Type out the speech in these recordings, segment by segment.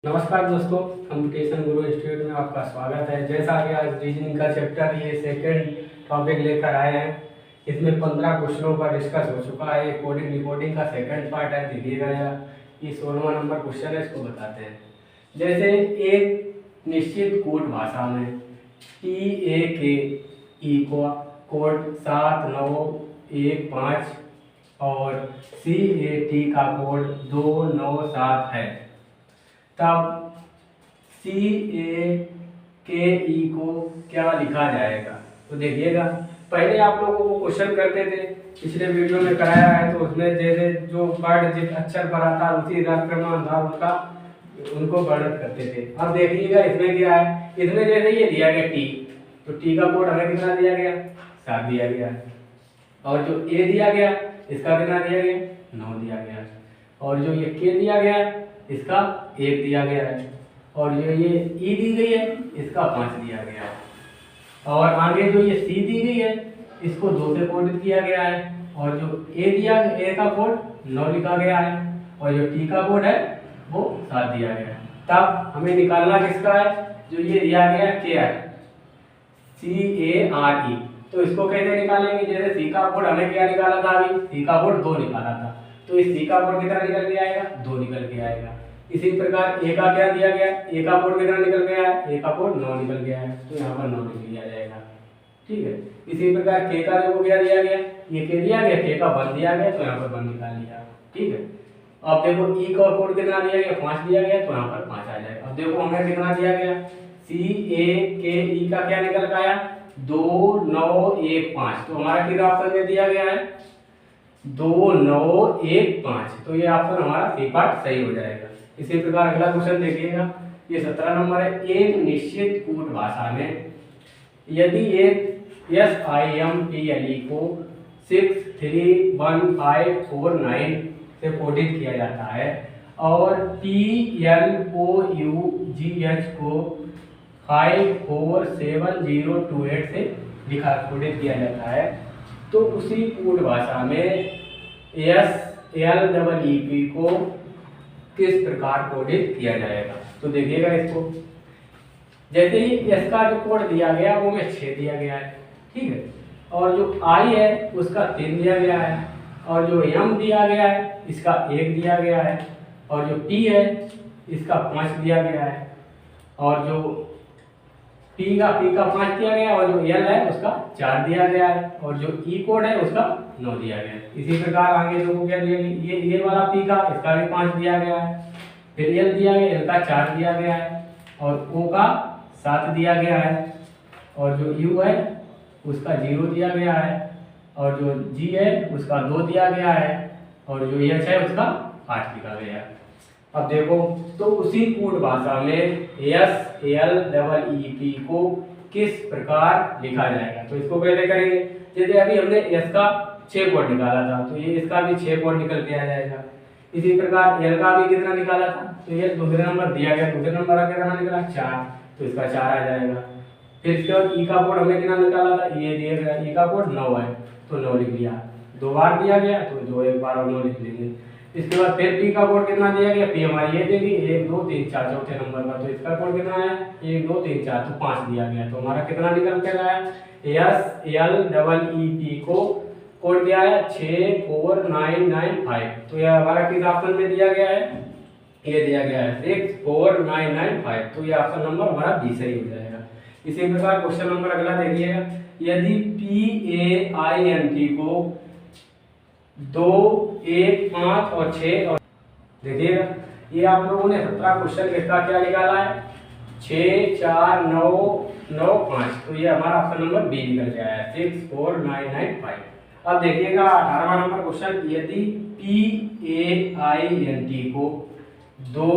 नमस्कार दोस्तों, कंप्यूटेशन गुरु इंस्टीट्यूट में आपका स्वागत है। जैसा कि आज रीजनिंग का चैप्टर ये सेकंड टॉपिक लेकर आए हैं। इसमें 15 क्वेश्चनों का डिस्कस हो चुका है। कोडिंग रिपोर्टिंग का सेकंड पार्ट है, देखिएगा। ये 16वां नंबर क्वेश्चन है, इसको बताते हैं। जैसे एक निश्चित कोड भाषा में TAKE को कोड 7915 और CAT का कोड 297 है, तब CAKE को क्या लिखा जाएगा। तो देखिएगा, पहले आप लोगों को क्वेश्चन करते थे, पिछले वीडियो में कराया है, तो उसमें जैसे जो वर्ड जिस अक्षर पर आता है उसी क्रमानुसार उनको वर्णन करते थे। अब देखिएगा इसमें क्या है। इसमें जैसे ये दिया गया T, तो T का कोड हमें कितना दिया गया, 7 दिया गया। और जो A दिया गया इसका कितना दिया गया, 9 दिया गया। और जो ये K दिया गया इसका 1 दिया गया है। और जो ये E दी गई है इसका 5 दिया गया है। और आगे जो ये C दी गई है इसको 2 से कोडित किया गया है। और जो A का कोड 9 लिखा गया है। और जो T का कोड है वो 7 दिया गया है। तब हमें निकालना किसका है, जो ये दिया गया क्या है, CARE। तो इसको कैसे निकालेंगे। जैसे C का कोड हमें क्या निकाला था, अभी C का कोड 2 निकाला था, तो इस C का कोड कितना निकल के आएगा, 2 निकल के आएगा। इसी प्रकार A का क्या दिया गया, A का कोड कितना निकल गया है, A का कोड 9 निकल गया है, तो यहाँ पर 9 लिख लिया जाएगा। ठीक है। इसी प्रकार K का जो क्या दिया गया, ये K दिया गया, K का 1 दिया गया, तो यहाँ पर 1 निकाल लिया। ठीक है। अब देखो E का कोड कितना दिया गया, 5 दिया गया, तो यहाँ पर 5 आ जाएगा। अब देखो हमें कितना दिया गया, CAKE का क्या निकल के आया, 2915। तो हमारा किस ऑप्शन में दिया गया है, 2915। तो ये ऑप्शन हमारा सी पार्ट सही हो जाएगा। इसी प्रकार अगला क्वेश्चन देखिएगा, ये 17 नंबर है। एक निश्चित कोड भाषा में यदि एक SIMPLE को 631549 से कोडित किया जाता है और PLOUGH को 547028 से कोडित किया जाता है, तो उसी कोड भाषा में SLEP को किस प्रकार कोडित किया जाएगा। तो देखिएगा इसको, जैसे ही S का जो कोड दिया गया वो में 6 दिया गया है। ठीक है। और जो I है उसका 3 दिया गया है। और जो M दिया गया है इसका 1 दिया गया है। और जो P है इसका 5 दिया गया है। और जो P का 5 दिया गया, और जो L है उसका 4 दिया गया है। और जो E कोड है उसका 9 दिया गया है। इसी प्रकार आगे जो क्या दिया गया, ये वाला P का, इसका भी 5 दिया गया है। फिर L दिया गया, L का 4 दिया गया है। और O का 7 दिया गया है। और जो U है उसका 0 दिया गया है। और जो G है उसका 2 दिया गया है। और जो H है उसका 8 लिखा गया है। अब देखो, तो उसी कोड भाषा में SLEP को किस प्रकार लिखा जाएगा। तो इसको कैसे करेंगे, जैसे अभी हमने S का 6 कोड निकाला था, तो ये इसका भी 6 कोड निकल के आ जाएगा। इसी प्रकार L का भी कितना निकाला था, तो ये दूसरे नंबर दिया गया, दूसरे नंबर का कितना निकला, 4, तो इसका 4 आ जाएगा। फिर इसके बाद E का कोड हमने कितना निकाला था, ये दिया गया, E का कोड 9 है, तो 9 लिख लिया। 2 बार दिया गया तो 2 एक बार और 9 लिख लेंगे। इसके बाद फिर P का कोड कितना दिया गया, P हमारी ये देगी 1 2 3 4 चौथे नंबर का, तो इसका कोड कितना है 1 2 3 4, तो 5 दिया गया। तो हमारा कितना निकल के आया, SLEP को कोड दिया है 64995। तो यह हमारा किस ऑप्शन में दिया गया है, ये दिया गया है 64995। तो ये ऑप्शन नंबर हमारा बी सही हो जाएगा। इसी प्रकार क्वेश्चन नंबर अगला देखिएगा, यदि PAINT को 2 1 5 और 6 और देखिएगा, ये आप लोगों ने 17 क्वेश्चन इसका क्या निकाला है, 6 4 9 9 5। तो ये हमारा ऑप्शन नंबर बी निकल के आया है 64995। अब देखिएगा 18वां नंबर क्वेश्चन, यदि PAINT को 2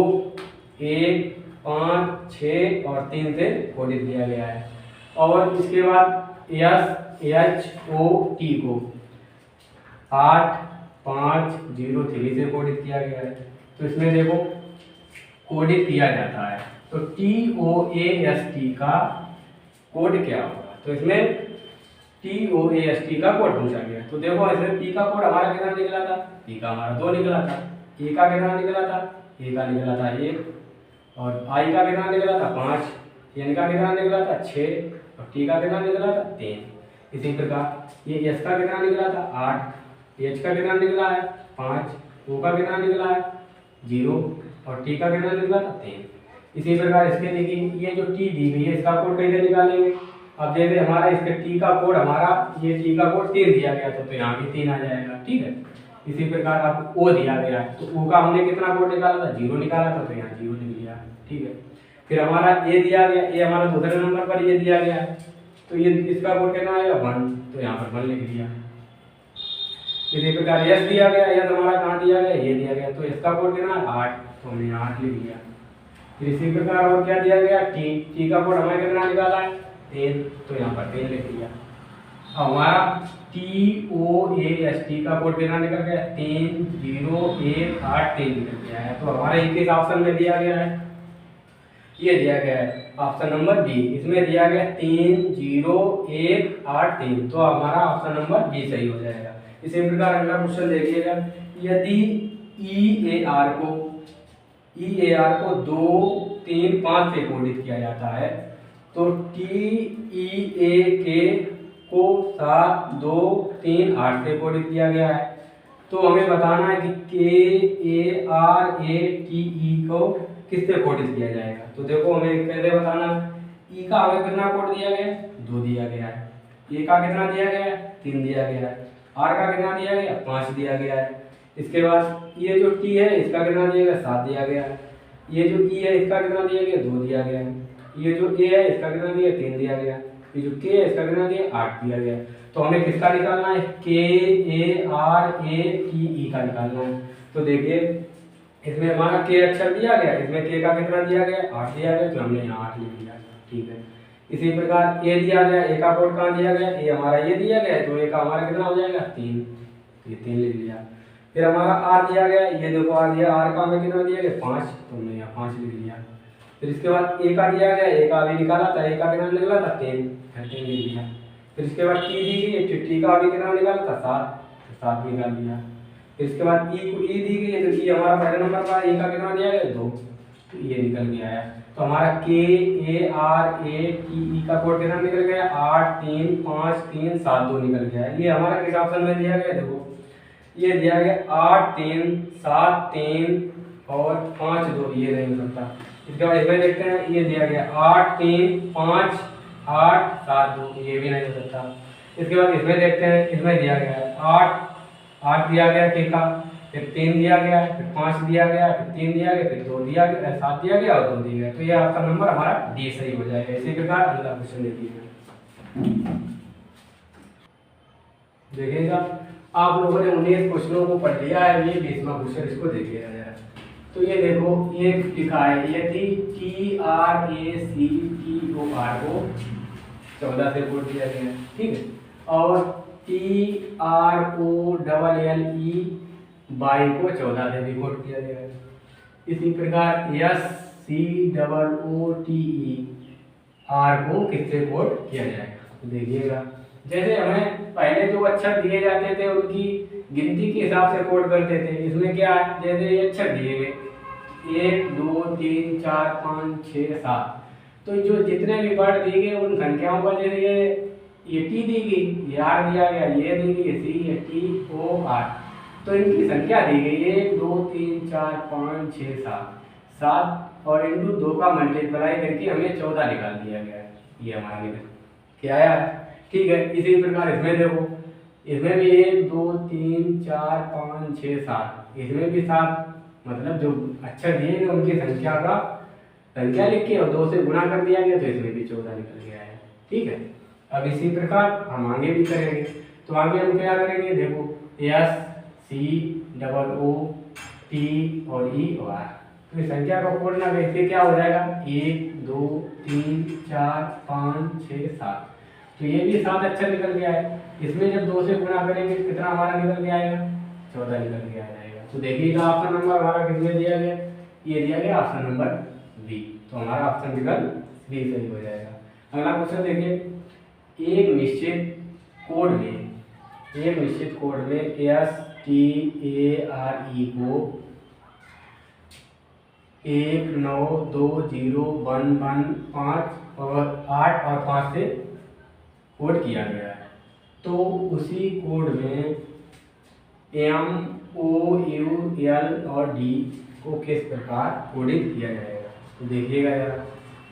1 5 6 और 3 से कोडित किया गया है। और इसके बाद SHOT को 8503 से कोडित किया गया है। तो इसमें देखो कोडित किया जाता है, तो TOAST का कोड क्या होगा। तो इसमें TOAST का कोड पूछा गया। तो देखो इसमें P का कोड हमारा कितना निकला था, P का हमारा 2 निकला था। A का कितना निकला था, A का निकला था 1। और आई का कितना निकला था 5, एन का कितना निकला था 6 और टी का कितना निकला था 3। इसी प्रकार ये एस का कितना निकला था 8, एच का कितना निकला है 5, ओ का कितना निकला है 0 और टी का कितना निकला था 3। इसी प्रकार इसके देखिए ये जो टी दी गई है इसका कोड कैसे निकालेंगे। अब जैसे हमारा इसके टी का कोड हमारा ये टी का कोड 3 दिया गया था तो यहाँ भी 3 आ जाएगा, ठीक है। इसी प्रकार अब ओ दिया गया है तो ओ का हमने कितना कोड निकाला था 0 निकाला था तो यहाँ 0 लिख लिया, ठीक है। फिर हमारा ए दिया गया, ए हमारा दूसरे नंबर पर ये दिया गया तो ये इसका कोड कितना आएगा 1 तो यहाँ पर 1 लिख लिया। इसी प्रकार एस दिया गया, एस हमारा कहाँ दिया गया ये दिया गया तो इसका कोड कितना 8 तो हमने 8 लिख लिया। फिर इसी प्रकार और क्या दिया गया टी, टी का कोड हमें कितना निकाला है 10 तो यहाँ पर 10 लिख लिया। हमारा TOAST का कोड कितना निकल गया 30183 निकल गया है। तो हमारा किस ऑप्शन में दिया गया है, ये दिया गया है ऑप्शन नंबर बी, इसमें दिया गया 30183 तो हमारा ऑप्शन नंबर बी सही हो जाएगा। इसी प्रकार अगला क्वेश्चन देखिएगा, यदि EAR को 2 3 5 से कोडित किया जाता है तो TEAK को 7 2 3 8 से कोडित किया गया है। तो हमें बताना है कि KARATE को किससे कोडित किया जाएगा। तो देखो हमें कैसे बताना, ई का हमें कितना कोड दिया गया 2 दिया गया है, ए का कितना दिया गया है 3 दिया गया है, आर का कितना दिया गया 5 दिया गया है। इसके बाद ये जो टी है इसका कितना दिया गया 7 दिया गया है, ये जो ई है इसका कितना दिया गया 2 दिया गया है, ये जो ए है इसका कितना दिया 3 दिया गया, ये जो के है इसका कितना दिया 8 दिया गया। तो हमें किसका निकालना है KARATE का निकालना है। तो देखिए इसमें हमारा के अक्षर दिया गया, इसमें के का कितना दिया गया 8 दिया गया तो हमने यहाँ 8 लिख दिया, ठीक है। इसी प्रकार ए दिया गया, ए का कोड कहाँ दिया गया ए हमारा ये दिया गया तो ए का हमारा कितना हो जाएगा 3, ये 3 लिख लिया। फिर हमारा आर दिया गया, ये देखो आर दिया, आर का हमें कितना दिया गया 5 तो हमने यहाँ 5 लिख लिया। फिर इसके बाद ए का दिया गया, ए का अभी निकाला था, ए का कितना निकला था 3 लिख लिया। फिर इसके बाद टी दी गई, टी का अभी कितना निकाला था 7 तो 7 निकाल दिया। फिर इसके बाद ई दी गई है तो ई हमारा पहले नंबर पर ई का कितना दिया गया 2 तो ये निकल गया है। तो हमारा KARATE का कोड कितना निकल गया 8 3 5 3 7 2 निकल गया है। ये हमारा किस ऑप्शन में दिया गया देखो ये दिया गया 8 3 7 3 और 5 2 ये नहीं हो सकता। इसके बाद इसमें देखते हैं ये दिया गया 8 3 5 8 7 2 ये भी नहीं हो सकता। इसके बाद इसमें देखते हैं इसमें दिया गया है 8 दिया गया के का, फिर 3 दिया गया, फिर 5 दिया गया, फिर 3 दिया गया, फिर 2 दिया गया, 7 दिया गया और 2 दिया गया। तो ये आपका नंबर हमारा डी सही हो जाएगा। इसी प्रकार अगला क्वेश्चन देखिएगा आप लोगों ने 19 क्वेश्चनों को पढ़ लिया है, ये 20वां क्वेश्चन इसको देखिएगा जरा। तो ये देखो ये लिखा है यदि TRACTOR को 14 से कोड दिया गया है, ठीक है, और TROLLE बाई को 14 से भी कोड किया गया है। इसी प्रकार SCOOTER को किससे कोड किया जाएगा। तो देखिएगा जैसे हमें पहले जो अक्षर दिए जाते थे उनकी गिनती के हिसाब से कोड करते थे। इसमें क्या है जैसे ये अक्षर दिए गए 1 2 3 4 5 6 7 तो जो जितने भी वर्ड दिए गए उन संख्याओं पर जैसे ये टी दी गई, ये आर दिया गया, ये दी गई सी टी ओ आर, तो इनकी संख्या दी गई 1 2 3 4 5 6 7 और इनटू 2 का मल्टीप्लाई करके हमें 14 निकाल दिया गया है। ये हमारा निकल क्या आया, ठीक है। इसी प्रकार इसमें देखो इसमें भी 1 2 3 4 5 6 7 इसमें भी 7 मतलब जो अक्षर दिए गए उनकी संख्या का संख्या लिख के और 2 से गुणा कर दिया गया तो इसमें भी 14 निकल गया है, ठीक है। अब इसी प्रकार हम आगे भी करेंगे। तो आगे हम क्या करेंगे देखो SCOOT और E और R, तो इस संख्या को कोडना इससे क्या हो जाएगा 1 2 3 4 5 6 7 तो ये भी 7 अक्षर निकल गया है। इसमें जब 2 से गुणा करेंगे कितना हमारा निकल के आएगा 14 निकल के आ जाएगा। तो देखिएगा ऑप्शन नंबर हमारा किसमें दिया गया, ये दिया गया ऑप्शन नंबर बी, तो हमारा ऑप्शन विकल्प बी सही हो जाएगा। अगला क्वेश्चन देखिए एक निश्चित कोड में STARE को 192011 और 8 और 5 से कोड किया गया है। तो उसी कोड में MOUL और D को किस प्रकार कोडित किया जाएगा। तो देखिएगा जरा,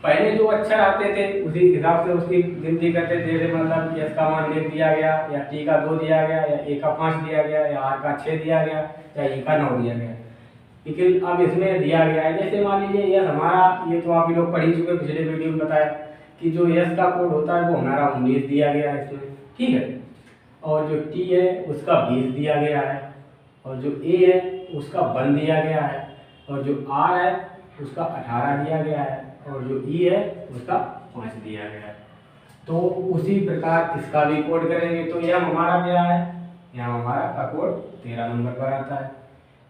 पहले जो अक्षर आते थे उसी हिसाब से उसकी गिनती करते थे। जैसे मतलब S का मान 1 दिया गया, या T का 2 दिया गया, या A का 5 दिया गया, या R का 6 दिया गया, या E का 9 दिया गया। लेकिन अब इसमें दिया गया है, जैसे मान लीजिए यस हमारा, ये तो आप लोग पढ़ ही चुके, पिछले वीडियो में बताया कि जो यस का कोड होता है वो हमारा 19 दिया गया है इसमें, ठीक है। और जो टी है उसका 20 दिया गया है, और जो ए है उसका 1 दिया गया है, और जो आर है उसका 18 दिया गया है, और जो ई है उसका 5 दिया गया है। तो उसी प्रकार इसका भी कोड करेंगे। तो यह हमारा क्या है, यहाँ हमारा का कोड 13 नंबर पर आता है।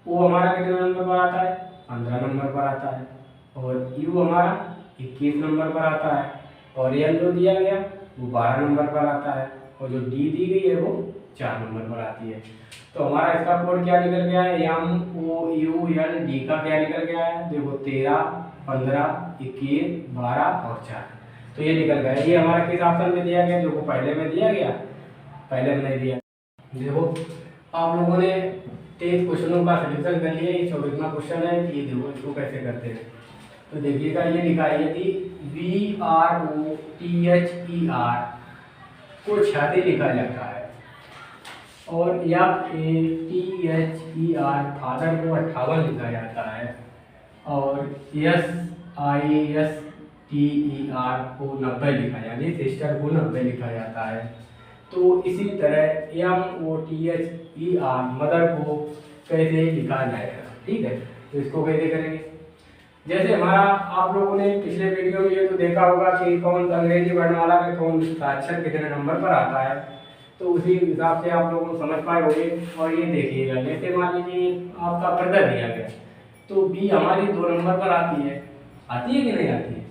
वो हमारा कितने नंबर पर आता है, 15 नंबर पर आता है। और यू हमारा 21 नंबर पर आता है। और एल जो दिया गया वो 12 नंबर पर आता है। और जो डी दी गई है वो 4 नंबर पर आती है। तो हमारा इसका कोड क्या निकल गया है, MOUL D का क्या निकल गया है, देखो 13, 15, 21, 12 और 4। तो ये निकल गया। ये हमारा किस ऑप्शन में दिया गया, देखो पहले में दिया गया, पहले में नहीं दिया। देखो आप लोगों ने 23 क्वेश्चनों का सलूशन कर लिया। ये 24वां क्वेश्चन है। ये देखो इसको कैसे करते हैं। तो देखिएगा ये लिखा है, यदि VROTHER को 66 लिखा जाता है और FATHER फादर को 58 लिखा जाता है, और SISTER को 90 लिखा, यानी सिस्टर को 90 लिखा जाता है। तो इसी तरह MOTHER मदर को कैसे लिखा जाएगा, ठीक है। तो इसको कैसे करेंगे, जैसे हमारा आप लोगों ने पिछले वीडियो में ये तो देखा होगा कि कौन अंग्रेजी वर्णमाला में कौन सा अक्षर कितने नंबर पर आता है। तो उसी हिसाब से आप लोगों को समझ पाए होंगे। और ये देखिएगा, जैसे मान लीजिए आपका ब्रदर दिया गया, तो बी हमारी 2 नंबर पर आती है कि नहीं आती है।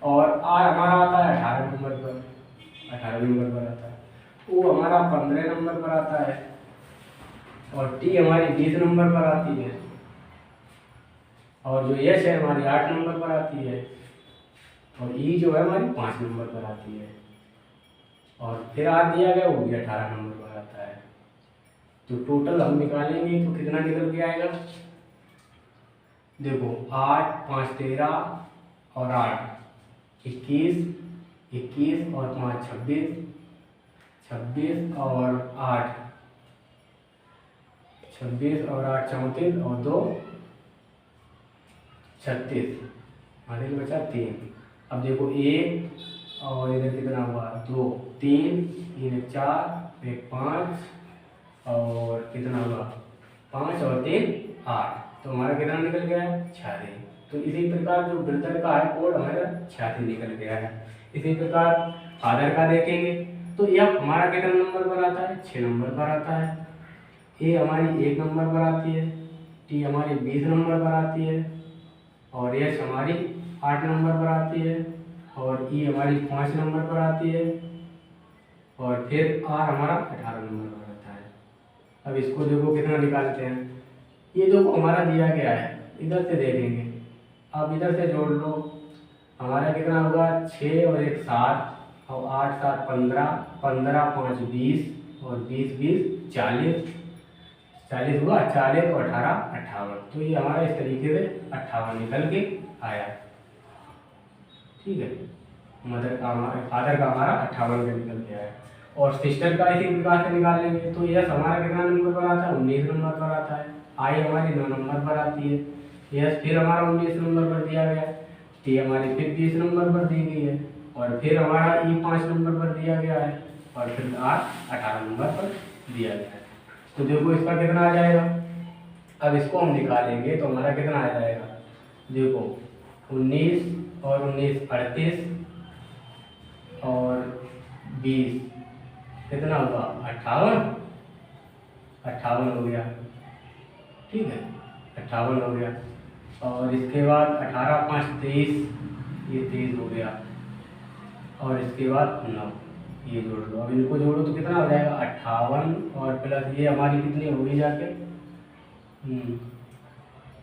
और आर हमारा आता है 18 नंबर पर, 18 नंबर पर आता है। ओ हमारा 15 नंबर पर आता है, और टी हमारी 20 नंबर पर आती है, और जो यश है हमारी 8 नंबर पर आती है, और ई जो है हमारी 5 नंबर पर आती है, और फिर आर दिया गया वो भी 18 नंबर पर आता है। तो टोटल हम निकालेंगे तो कितना निकल के आएगा, देखो 8, 5, 13 और 8 21, 21 और 5 26, 26 और 8 26 और 8 34 और 2 36, हमारे बचा 3। अब देखो 1 और इधर कितना हुआ 2, 3, 4, 5 और कितना हुआ 5 और 3 8। तो हमारा कितना निकल गया है 86। तो इसी प्रकार जो ब्रदर का है कोड हमारा 86 निकल गया है। इसी प्रकार फादर का देखेंगे तो यह हमारा कितना नंबर पर आता है, 6 नंबर पर आता है। ए हमारी 1 नंबर पर आती है, टी हमारी 20 नंबर पर आती है, और एच हमारी 8 नंबर पर आती है, और ई हमारी 5 नंबर पर आती है, और फिर आर हमारा 18 नंबर पर आता है। अब इसको देखो कितना निकालते हैं। ये जो हमारा दिया गया है इधर से देखेंगे, अब इधर से जोड़ लो, हमारा कितना होगा 6 और 1 7, और 8 7 15, 15 5 20, और 20 20 40, 40 हुआ 40 और 18 58। तो ये हमारा इस तरीके से 58 निकल के आया, ठीक है। मदर का हमारा, फादर का हमारा 58 का निकल के आया। और सिस्टर का इसी प्रकार से निकाल लेंगे। तो यस हमारा कितना नंबर पर आता है, 19 नंबर पर आता है। आई हमारी 9 नंबर पर आती है। यस फिर हमारा 19 नंबर पर दिया गया। टी हमारी फिर 20 नंबर पर दी गई है, और फिर हमारा ई 5 नंबर पर दिया गया है, और फिर आर 18 नंबर पर दिया गया है। तो देखो इसका कितना आ जाएगा। अब इसको हम निकालेंगे तो हमारा कितना आ जाएगा, देखो 19 और 19 38 और 20 कितना हुआ 58 हो गया, ठीक है 58 हो गया। और इसके बाद 18 5 23, ये 23 हो गया, और इसके बाद 9, ये जोड़ लो। अब इनको जोड़ो तो कितना हो जाएगा 58 और प्लस ये हमारी कितनी होगी जाके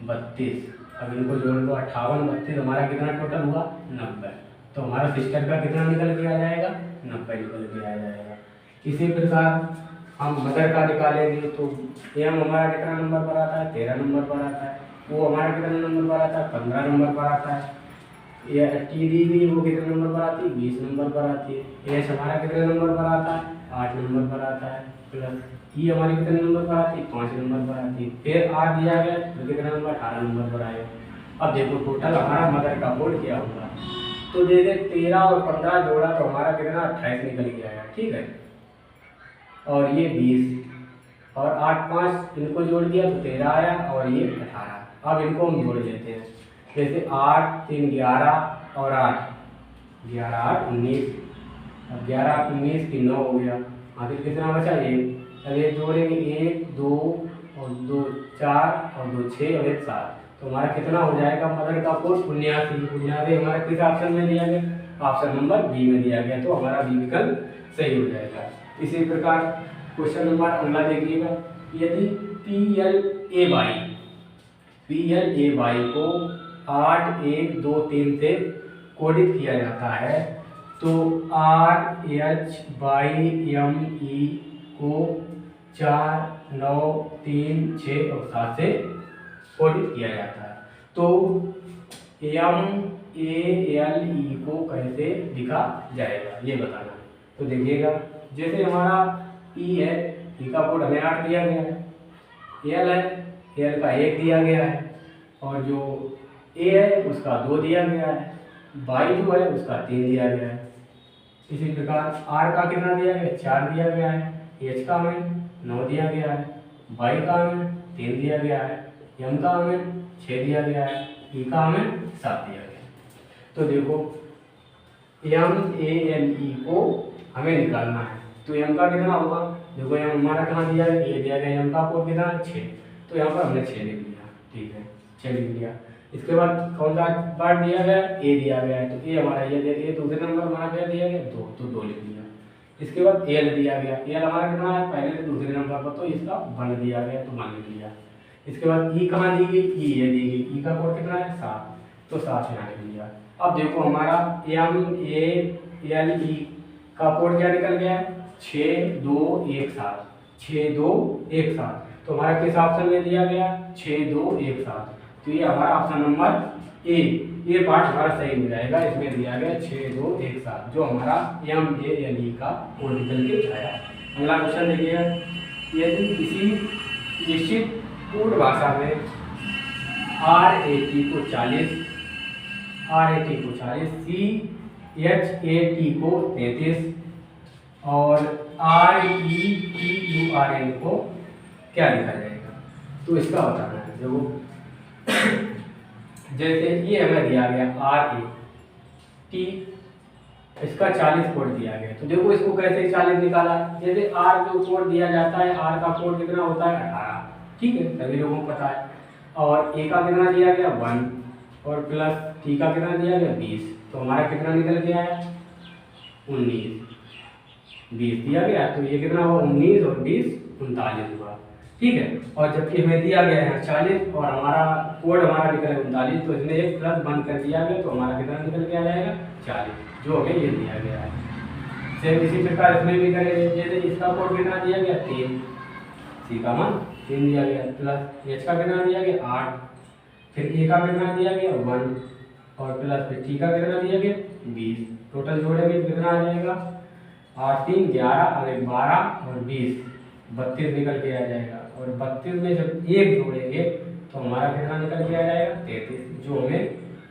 32, अब इनको जोड़ दो, 58 32, हमारा कितना टोटल हुआ 90। तो हमारा सिस्टर का कितना निकल के आ जाएगा 90 निकल के आ जाएगा। इसी प्रकार हम मदर का निकालेंगे तो एम हमारा कितना नंबर पर आता है 13 नंबर पर आता है, वो हमारा कितना नंबर पर आता है 15 नंबर पर आता है, ये टी दी गई वो कितने नंबर पर आती है 20 नंबर पर आती है, एच हमारा कितने नंबर पर आता है 8 नंबर पर आता है, प्लस ई हमारी कितने नंबर पर आती है 5 नंबर पर आती है, फिर आर दिया गया तो कितना नंबर 18 नंबर पर आएगा। अब देखो टोटल हमारा मदर का कोड क्या होगा, तो जैसे 13 और 15 जोड़ा तो हमारा कितना 28 निकल के आया, ठीक है, और ये 20 और 8 5 इनको जोड़ दिया तो 13 आया और ये 18। अब इनको हम जोड़ लेते हैं, जैसे 8 3 11 और 8 11 8 19, अब 11 19 की 9 हो गया, आखिर कितना बचा 1। अब ये जोड़ेंगे 1 2 और 2 4 और 2 6 और 1 7, तो हमारा कितना हो जाएगा मदर का कोड 79। 79 हमारा किस ऑप्शन में दिया गया, ऑप्शन नंबर बी में दिया गया, तो हमारा बी विकल्प सही हो जाएगा। इसी प्रकार क्वेश्चन नंबर अगला देखिएगा, यदि PLA को 8 1 2 3 से कोडित किया जाता है तो RHME को 4 9 3 6 और 7 से कोडित किया जाता है, तो MALE को कैसे लिखा जाएगा ये बताना है। तो देखिएगा जैसे हमारा E है, E का कोड हमें 8 दिया गया है, L है, L का 1 दिया गया है, और जो A है उसका 2 दिया गया है, Y जो है उसका 3 दिया गया है। इसी प्रकार R का कितना दिया गया 4 दिया गया है, H का हमें 9 दिया गया है, Y का हमें 3 दिया गया है, M का हमें 6 दिया गया है, E का हमें 7 दिया गया है। तो देखो MALE को हमें निकालना है, तो M का कितना होगा, देखो M हमारा कहाँ दिया है, ये दिया गया, M का कोड कितना 6, तो यहाँ पर हमने 6 लिख लिया, ठीक है 6 लिख लिया। इसके बाद कौन सा पार्ट दिया गया, A दिया गया है, तो A हमारा ये दूसरे नंबर हमारा क्या दिया गया 2, तो 2 लिख लिया। इसके बाद L दिया गया, L हमारा कितना है पहले से दूसरे नंबर पर, तो इसका 1 दिया गया, तो 1 लिख लिया। इसके बाद E कहाँ दी गई, E ये दी गई, E का कोड कितना है 7, तो 7 यहाँ लिख लिया। अब देखो हमारा MALE का कोड क्या निकल गया है 6 2 1 7, 6 2 1 7, तो हमारा किस ऑप्शन में दिया गया 6 2 1 7, तो ये हमारा ऑप्शन नंबर ए, ये पार्ट हमारा सही हो जाएगा, इसमें दिया गया 6 2 1 7, जो हमारा MALE का कोड निकल के आया। अगला क्वेश्चन देखिएगा, यदि किसी निश्चित कोड भाषा में RAT को 40 CHAT को 33 और RETURN को क्या लिखा जाएगा, तो इसका बताना है। देखो जैसे ये हमें दिया गया RAT, इसका 40 कोड दिया गया, तो देखो इसको कैसे 40 निकाला, जैसे R जो कोड दिया जाता है, R का कोड कितना होता है 18, ठीक है सभी लोगों को पता है, और A का कितना दिया गया 1 और प्लस T का कितना दिया गया 20, तो हमारा कितना निकल के आया 19, 20 दिया गया, तो ये कितना हुआ 19 और 20 39 हुआ, ठीक है। और जबकि हमें दिया गया है 40 और हमारा कोड हमारा निकल है 39, तो इसमें एक प्लस बंद कर दिया गया, तो हमारा कितना निकल के आ जाएगा 40, जो हमें ये दिया गया है। सेम इसी प्रकार इसमें भी करेंगे, जैसे इसका कोड कितना दिया गया 3, C का मान 3 दिया गया, प्लस H का कितना दिया गया 8, फिर A का कितना दिया गया 1 और प्लस फिर T का कितना दिया गया 20, टोटल जोड़ेंगे तो कितना आ जाएगा 8 3 11 और 12 और 20 32 निकल के आ जाएगा, और 32 में जब 1 जोड़ेंगे तो हमारा कितना निकल के आ जाएगा 33, जो हमें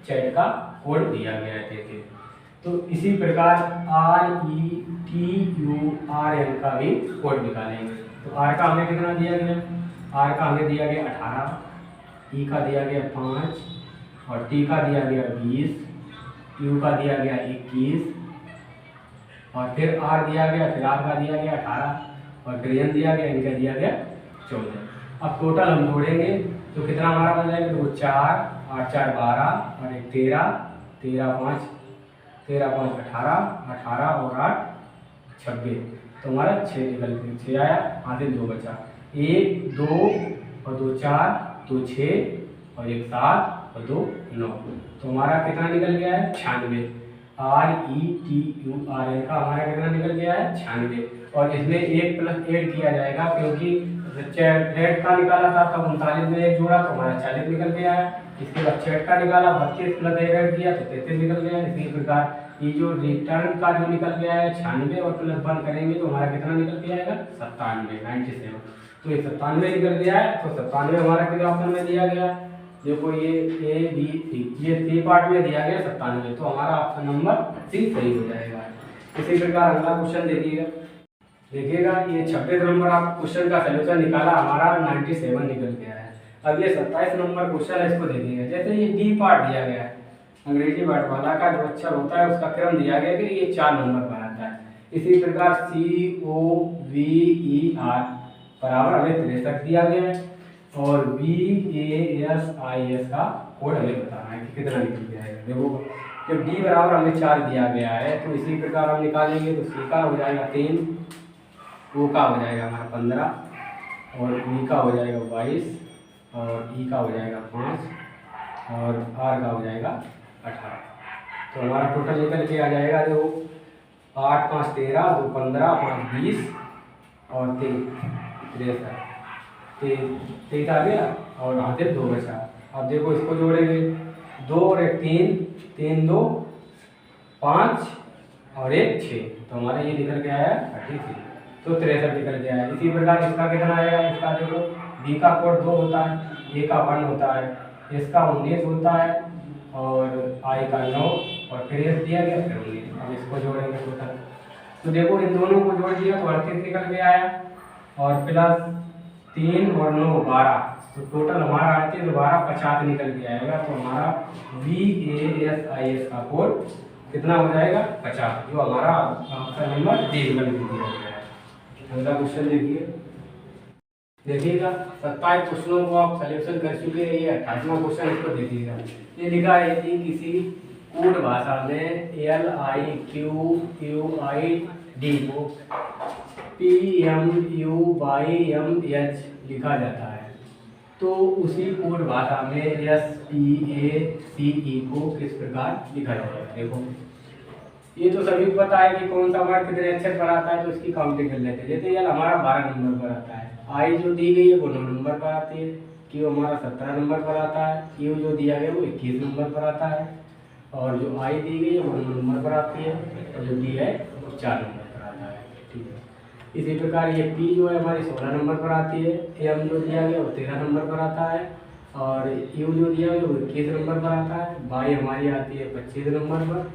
चैट का कोड दिया गया है 33। तो इसी प्रकार RETURN का भी कोड निकालेंगे, तो R का हमें कितना दिया गया, R का हमें दिया गया 18, E का दिया गया 5 और T का दिया गया 20, U का दिया गया 21 और फिर R दिया गया, फिर R का दिया गया 18 और फिर N दिया गया, इनका दिया गया 14। अब टोटल हम जोड़ेंगे तो कितना हमारा बन जाएगा, तो 4 8 4 12 और 1 13 13 5 18 18 और 8 26, तो हमारा 6 निकल के 6 आया, आधे 2 बचा, 1 2 और 2 4 2 6 और 1 7 और 2 9, तो हमारा कितना निकल गया है 96। RETURN का हमारा कितना निकल गया है 96। और इसमें 1 प्लस ऐड किया जाएगा, क्योंकि रेड का निकाला था तब 39 में 1 जोड़ा तो हमारा 40 निकल गया है। इसके बाद चेट का निकाला 32 प्लस 1 ऐड किया तो 33 निकल गया। इसी प्रकार ये जो रिटर्न का जो निकल गया है 96 और प्लस 1 करेंगे तो हमारा कितना निकल के आएगा 97। तो ये 97 निकल गया है। तो 97 हमारा किस ऑप्शन में दिया गया है, देखो ये A B C, ये सी पार्ट में दिया गया 97, तो हमारा ऑप्शन नंबर सी सही हो जाएगा। इसी प्रकार अगला क्वेश्चन देखिएगा ये 26 नंबर आप क्वेश्चन का सलूशन निकाला, हमारा 97 निकल गया है। अब ये 27 नंबर क्वेश्चन है, इसको देखिएगा। जैसे ये डी पार्ट दिया गया है, अंग्रेजी वर्ड वाला का जो अक्षर होता है उसका क्रम दिया गया कि ये 4 नंबर पर आता है। इसी प्रकार COVER बराबर हमें 63 दिया गया है, और BASIS का कोड हमें बताना है कि कितना निकल गया है। देखो जब डी बराबर हमें 4 दिया गया है तो इसी प्रकार हम निकालेंगे तो सी का हो जाएगा 3, ओ का हो जाएगा हमारा 15, और बी का हो जाएगा 22, और ई का हो जाएगा 5, और आर का हो जाएगा 18। तो हमारा टोटल निकल के आ जाएगा, देखो 8 5 13, 2 15, 5 20, और 3 63 आ गया, और आते 2 बचा। अब देखो इसको जोड़ेंगे, 2 और 1 3, 3 2 5 और 1 6, तो हमारा ये निकल के आया 33, तो 63 निकल के आया। इसी प्रकार इसका कितना आएगा, इसका देखो बी का कोड 2 होता है, ए का 1 होता है, इसका 19 होता है, और आई का 9, और फिर एस दिया गया फिर 19। अब इसको जोड़ेंगे टोटल, तो देखो इन दोनों को जोड़ दिया तो 38 निकल के आया, और प्लस 3 और 9 12, तो टोटल हमारा 38 12 50 निकल के आएगा। तो हमारा BASIS का कोड कितना हो जाएगा 50, जो हमारा ऑप्शन नंबर डी निकल के दिया गया है। अगला क्वेश्चन देखिएगा 27 क्वेश्चनों को आप सॉल्यूशन कर चुके हैं, ये 28वां क्वेश्चन इसको देखिएगा। ये लिखा है कि किसी कोड भाषा में LIQUID को PMUMH लिखा जाता है, तो उसी कोड भाषा में SPACE को किस प्रकार लिखा जाएगा। देखो ये तो सभी को पता है कि कौन सा वर्ड कितने अक्षर पर आता है, तो इसकी काउंटिंग कर लेते हैं। जैसे ये हमारा 12 नंबर पर आता है, आई जो दी गई है वो 9 नंबर पर आती है, क्यू हमारा 17 नंबर पर आता है, यू जो दिया गया वो 21 नंबर पर आता है, और जो आई दी गई है वो 9 नंबर पर आती है, और जो डी है वो 4 नंबर पर आता है। ठीक है, इसी प्रकार ये पी जो है हमारी 16 नंबर पर आती है, एम जो दिया गया वो 13 नंबर पर आता है, और यू जो दिया गया वो 21 नंबर पर आता है, बाई हमारी आती है 25 नंबर पर,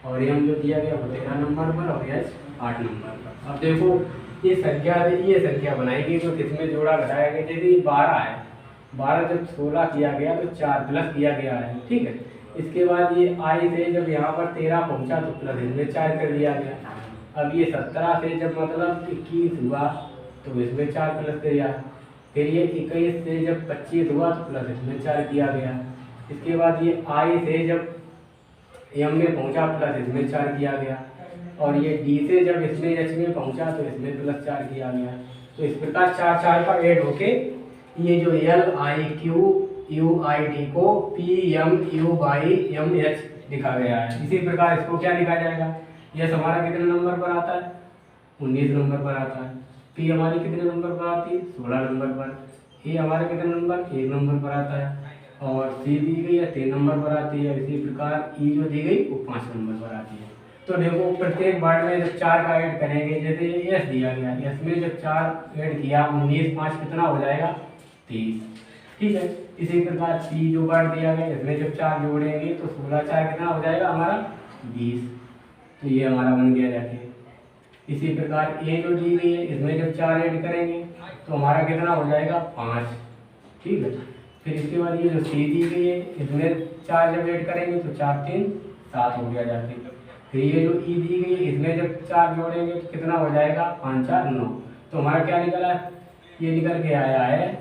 और एम जो दिया गया वो 13 नंबर पर, और एच 8 नंबर पर। अब देखो ये संख्या बनाएगी तो किसमें जोड़ा घटाया गया। जैसे ये 12 है, 12 जब 16 किया गया तो 4 प्लस किया गया है। ठीक है, इसके बाद ये आई से जब यहाँ पर 13 पहुँचा तो प्लस इसमें 4 कर दिया गया। अब ये 17 से जब मतलब 21 हुआ तो इसमें 4 प्लस किया, फिर ये 21 से जब 25 हुआ तो प्लस इसमें 4 किया गया। इसके बाद ये आई से जब एम में पहुंचा प्लस इसमें 4 किया गया, और ये डी से जब इसमें एच में पहुंचा तो इसमें प्लस 4 किया गया। तो इस प्रकार 4 का ऐड होके ये जो LIQUID को PMUMH लिखा गया है। इसी प्रकार इसको क्या लिखा जाएगा, यस हमारा कितने नंबर पर आता है 19 नंबर पर आता है, पी हमारी कितने नंबर पर आती है 16 नंबर पर, ए हमारे कितने नंबर 1 नंबर पर आता है, और सी दी गई है 3 नंबर पर आती है। इसी प्रकार ई जो दी गई वो 5 नंबर पर आती है। तो देखो प्रत्येक वर्ड में जब 4 का ऐड करेंगे, जैसे एस दिया गया, एस में जब 4 ऐड किया 19 5 कितना हो जाएगा 30। ठीक है, इसी प्रकार पी जो वर्ड दिया गया इसमें जब 4 जोड़ेंगे तो 16 4 कितना हो जाएगा हमारा 20, तो ये हमारा बन गया जाके। इसी प्रकार ए जो दी गई है इसमें जब 4 ऐड करेंगे तो हमारा कितना हो जाएगा 5। ठीक है, फिर इसके बाद ये जो सी दी गई है इसमें 4 जब ऐड करेंगे तो 4 3 7 हो गया जाके। फिर ये जो ई दी गई है इसमें जब 4 जोड़ेंगे तो कितना हो जाएगा 5 4 9, तो हमारा क्या निकला, ये निकल के आया है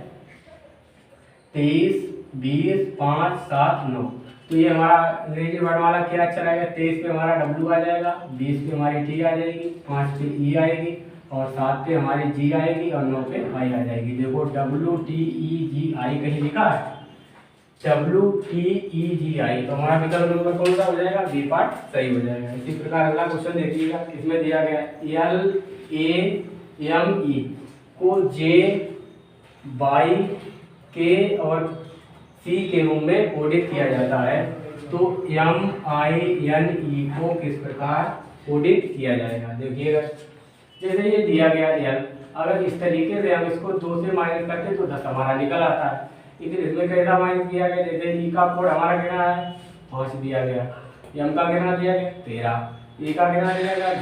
23 20 5 7 9। तो ये हमारा अंग्रेजी वर्ड वाला क्या अक्षर आएगा, 23 पे हमारा डब्ल्यू आ जाएगा, 20 पे हमारी टी आ जाएगी, 5 पे ई आएगी, और 7 पे हमारी जी आएगी, और 9 पे आई आ जाएगी। देखो WTEGI कहीं लिखा है, WTEGI, तो हमारा विकल्प नंबर कौन सा हो जाएगा? बी पार्ट सही हो जाएगा। इसी प्रकार अगला क्वेश्चन देखिएगा, इसमें दिया गया LAME को JYK और C के रूप में कोडित किया जाता है, तो MINE को किस प्रकार कोडित किया जाएगा? देखिएगा, जैसे ये दिया गया L, अगर इस तरीके से हम इसको 2 से माइनस करते तो 10 हमारा निकल आता है। लेकिन इसमें कैसा माइनस किया गया? जैसे ई का कोड हमारा कितना है? 5 दिया गया, एम का कितना दिया गया? 13, ई का कितना दिया गया?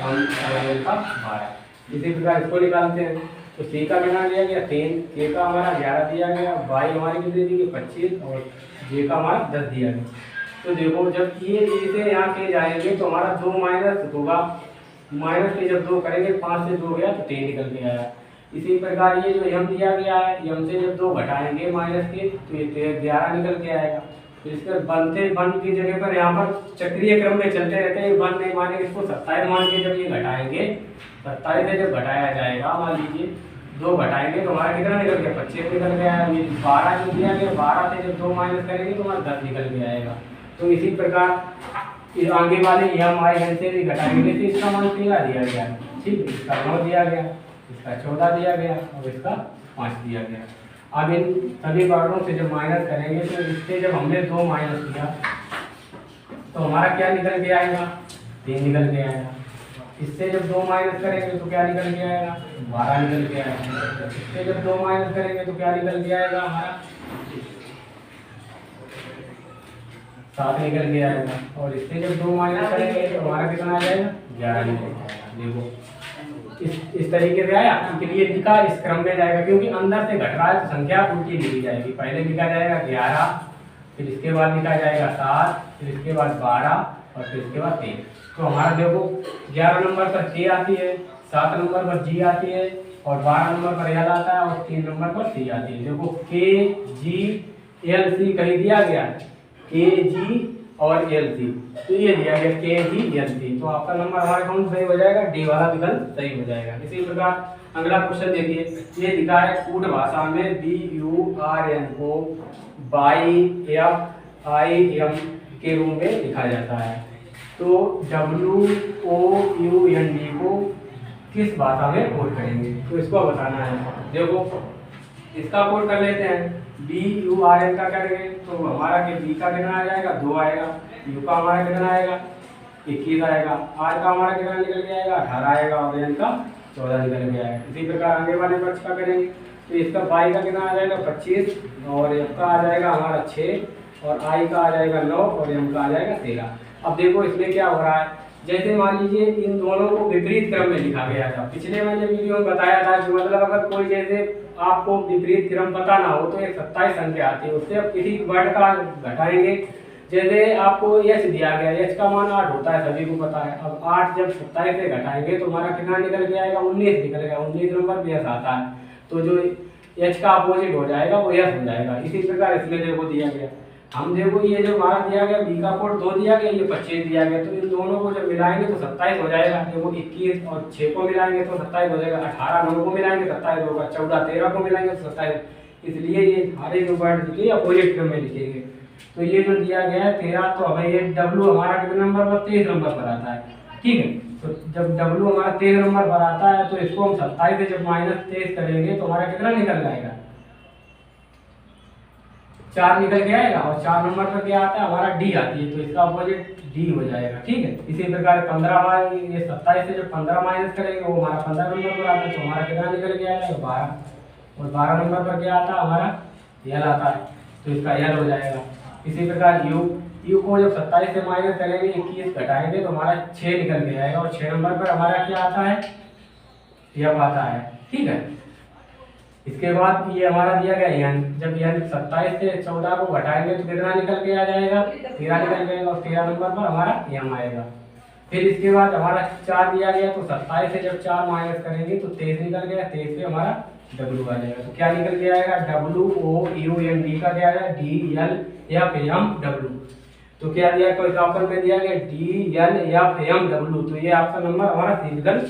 12। इसी प्रकार इसको निकालते हैं, तो सी का कितना दिया गया? 3, के का हमारा 11 दिया गया, वाई हमारी कितनी दी गई? 25, और जे का हमारा 10 दिया गया। तो देखो, जब ये से यहाँ के जाएंगे तो हमारा 2 माइनस होगा, माइनस के जब 2 करेंगे, 5 से 2 गया तो 3 निकल के आया। इसी प्रकार ये जो यम दिया गया है, यम से जब 2 घटाएंगे माइनस के तो ये 11 निकल के आएगा। तो इसका बनते बन की जगह पर यहाँ पर चक्रीय क्रम में चलते रहते हैं, बन नहीं मानेंगे, इसको 27 मान के जब ये घटाएंगे, 27 से जब घटाया जाएगा, मान लीजिए 2 घटाएंगे तो हमारा कितना निकल गया? 25 निकल गया है। ये 12 जो दिया गया, 12 से जब 2 माइनस करेंगे तो हमारा 10 निकल के आएगा। तो इसी प्रकार इस आगे वाले MIN से भी घटाएंगे तो इसका मान 13 दिया गया है, ठीक है, इसका 9 दिया गया, इसका 14 दिया गया और इसका 5 दिया गया। अब इन सभी पार्टों से जब माइनस करेंगे तो इससे जब हमने 2 माइनस किया तो हमारा क्या निकल के आएगा? 3 निकल के आएगा। इससे जब 2 माइनस करेंगे तो क्या निकल के आएगा? 12 निकल के आएगा। इससे जब 2 माइनस करेंगे तो क्या निकल के आएगा? हमारा 7 निकल के आएगा। और इससे जब 2 माइनस करेंगे तो हमारा कितना आ जाएगा? 11 निकल के आएगा। देखो, इस तरीके से आया, इसलिए लिखा इस क्रम में जाएगा, क्योंकि अंदर से घट रहा है तो संख्या उल्टी लिखी जाएगी। पहले लिखा जाएगा 11, फिर इसके बाद लिखा जाएगा 7, फिर इसके बाद 12 और फिर इसके बाद 3। तो हमारा देखो 11 नंबर पर K आती है, 7 नंबर पर G आती है और 12 नंबर पर L आता है और 3 नंबर पर C आती है। देखो KGLC कहीं दिया गया है, KG और LC, तो ये दिया गया KGLC, तो आपका नंबर हमारा कौन सही हो जाएगा? डी वाला विकल्प सही हो जाएगा। इसी प्रकार अगला क्वेश्चन देखिए, ये लिखा है कूट भाषा में BURN को YFIM के रूप में लिखा जाता है, तो WOUND को किस भाषा में कोड करेंगे? तो इसको बताना है। देखो, इसका कोड कर लेते हैं। BURN का करेंगे तो हमारा के B का कितना आ जाएगा? 2 आएगा, U का हमारा कितना आएगा? 21 आएगा, R का हमारा कितना निकल के आएगा? 18 आएगा और N का 14 निकल के आएगा। इसी प्रकार आगे वाले पक्ष का करेंगे तो इसका Y का कितना आ जाएगा? 25 और F का आ जाएगा हमारा 6 और I का आ जाएगा 9 और M का आ जाएगा 13। अब देखो इसमें क्या हो रहा है, जैसे मान लीजिए इन दोनों को विपरीत क्रम में लिखा गया था। पिछले मैंने वीडियो में बताया था कि मतलब अगर कोई जैसे आपको विपरीत क्रम पता ना हो तो एक 27 संख्या आती है, उससे आप किसी वर्ड का घटाएंगे। जैसे आपको H दिया गया, H का मान 8 होता है, सभी को पता है। अब 8 जब 27 से घटाएंगे तो हमारा कितना निकल के आएगा? 19 निकल गया, 19 नंबर पे H आता है, तो जो H का अपोजिट हो जाएगा वो S हो जाएगा। इसी प्रकार इसमें देखो दिया गया, हम देखो ये जो हमारा दिया गया B का कोड 2 दिया गया, ये 25 दिया गया, तो इन दोनों को जब मिलाएंगे तो 27 हो जाएगा। देखो 21 और 6 को मिलाएंगे तो 27 हो जाएगा, 18 9 को मिलाएंगे 27 होगा, 14 13 को मिलाएंगे तो 27। इसलिए ये हमारे जो वर्ड लिखे अपोजिट क्रम में लिखेंगे। तो ये जो दिया गया है 13, तो हमें ये W हमारा कितने नंबर पर? 23 नंबर पर आता है, ठीक है। तो जब W हमारा 23 नंबर पर आता है तो इसको हम 27 से जब -23 करेंगे तो हमारा कितना निकल जाएगा? 4 निकल के आएगा। और 4 नंबर पर क्या आता है? हमारा D आती है, तो इसका अपोजिट D हो जाएगा, ठीक है। इसी प्रकार 15 ये 27 से जब 15 माइनस करेंगे वो हमारा 15 नंबर पर आता है, तो हमारा कितना निकल के आएगा? 12। और 12 नंबर पर क्या आता है? हमारा L आता है, तो इसका L हो जाएगा। इसी प्रकार U को जब 27 से माइनस करेंगे, 21 घटाएंगे तो हमारा 6 निकल के आएगा। और 6 नंबर पर हमारा क्या आता है? F आता है, ठीक है। इसके बाद ये हमारा दिया गया N, जब N 27 से 14 को घटाएंगे तो कितना निकल के आ जाएगा? 13 निकल के आएगा और 13 नंबर पर हमारा M आएगा। फिर इसके बाद हमारा 4 दिया गया, तो 27 से जब 4 माइनस करेंगे तो 23 निकल गया, 23 से हमारा W आ जाएगा। तो क्या निकल के आएगा? WOUND का क्या आएगा? DLFMW। तो क्या दिया? कोई ऑप्शन में दिया गया DLFMW, तो ये आपका नंबर हमारा सी विकल्प